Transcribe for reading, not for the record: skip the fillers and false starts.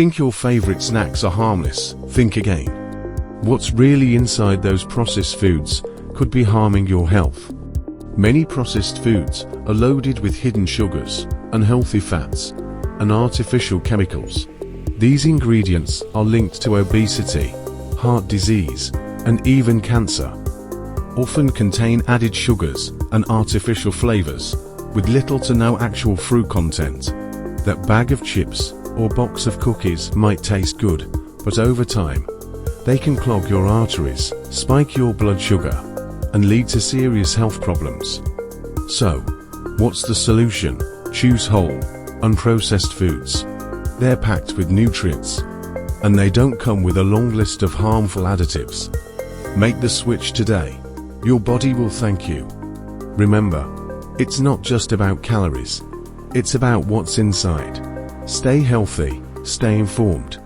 Think your favorite snacks are harmless? Think again. What's really inside those processed foods could be harming your health. Many processed foods are loaded with hidden sugars, unhealthy fats, and artificial chemicals. These ingredients are linked to obesity, heart disease, and even cancer. Often contain added sugars and artificial flavors, with little to no actual fruit content. That bag of chips or box of cookies might taste good, but over time, they can clog your arteries, spike your blood sugar, and lead to serious health problems. So, what's the solution? Choose whole, unprocessed foods. They're packed with nutrients, and they don't come with a long list of harmful additives. Make the switch today. Your body will thank you. Remember, it's not just about calories. It's about what's inside. Stay healthy, stay informed.